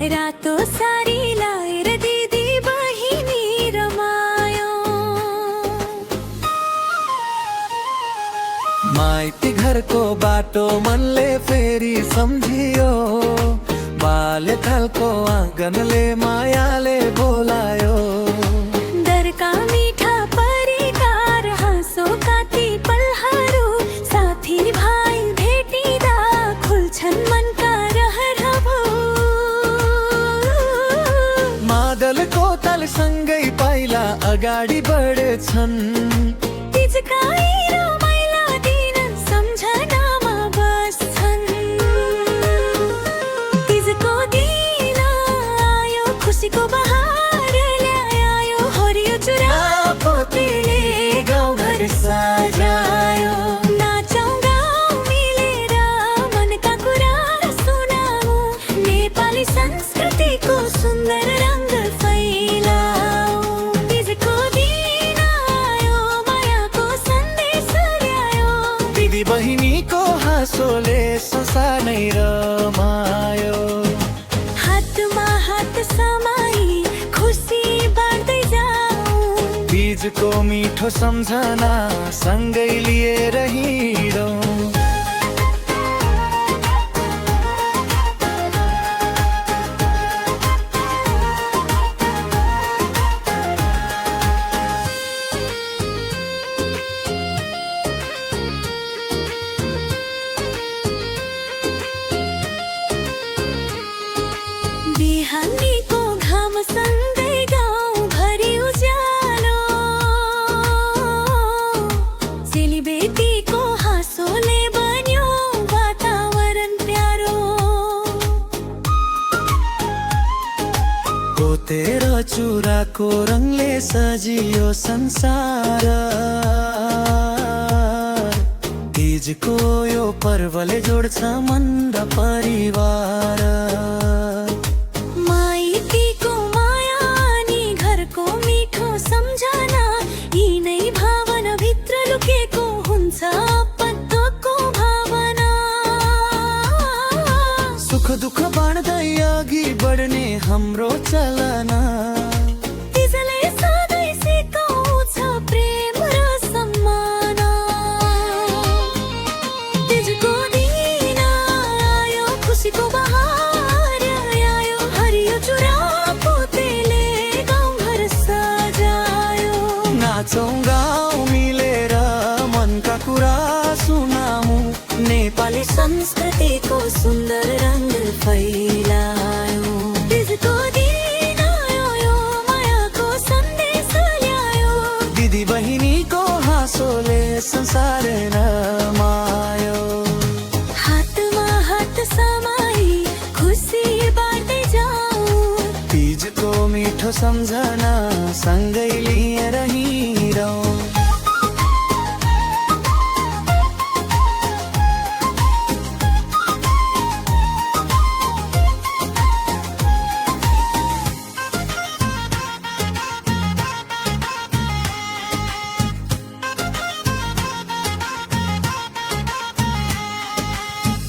रातो सारी लाएर दिदी बहिनी रमायो। माइती घरको बाटो मनले फेरि सम्झियो, बाल्यकालको आँगनले मायाले बोलायो। दरका मिठा परिकार हाँसोका ती पलहरू, साथी भाइ भेटिँदा खुल्छन् मनका रहरभो। मादलको तालसँगै पाइला अगाडि बढ्छन्, तिजका रमाइला दिन सम्झनामा बस्छन्। तिजको दिन आयो, खुसीको बहार ल्यायो, हरियो चुरा पोतेले गाउँघर सजायो। नाचौँ गाउँ मिलेर मनका कुरा सुनाऊ, नेपाली संस्कृतिको सुन्दर रङ्ग फैलाऊ। तिजको दिन आयो, मायाको सन्देश ल्यायो, दिदी बहिनीको हाँसोले संसार नै रमायो। हातमा हात समाई खुसी बाँड्दै जाऊ, बीजको मिठो सम्झना सँगै लिएर हिँडौँ। बिहानीको घाम सँगै गाउँभरि उज्यालो, चेलीबेटीको हाँसोले बन्यो वातावरण प्यारो। पोतेर चुराको रङले सजियो संसार, तीजको यो पर्वले जोड्छ मन र परिवार। माइतीको माया अनि घरको मिठो सम्झना, यी नै भावना भित्र लुकेको हुन्छ पत्तको भावना। सुख दुःख बाँड्दै अघि बढ्ने हाम्रो चलना, तिजले सधैँ सिकाउँछ प्रेम र सम्मान। तिजको दिन आयो, खुसीको बहार ल्यायो, हरियो चुरा पोतेले गाउँघर सजायो। नाचौँ गाउँ मिलेर मनका कुरा सुनाऊ, नेपाली संस्कृतिको सुन्दर रङ्ग फैलायो। तिजको दिन आयो, मायाको सन्देश ल्यायो, दिदी बहिनीको हाँसोले संसार रमायो। हातमा हात समाई खुसी बाँड्दै जाऊ, तीजको मिठो सम्झना सँगै लिएर हिँडौँ।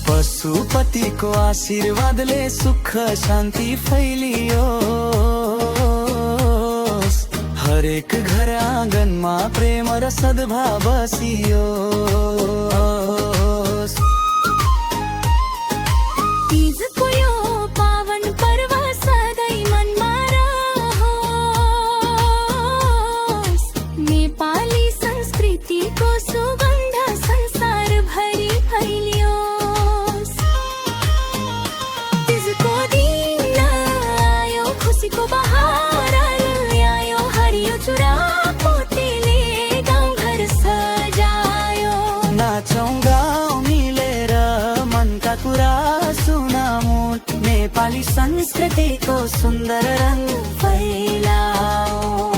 पशुपतिको आशीर्वादले सुख शान्ति फैलियो, हरेक घर आँगनमा प्रेम र सद्भाव बसियो। तिजको यो पावन पर्व सधैँ मनमा रहोस्, नेपाली संस्कृतिको सुगन्ध संसारभरि फैलियोस्। तिजको दिन आयो, खुसीको बहार ल्यायो, हरियो चुरा पोतेले गाउँघर सजायो। नाचौँ गाउँ मिलेर मनका कुरा सुनाऊ, नेपाली संस्कृतिको सुन्दर रङ फैलाऊ।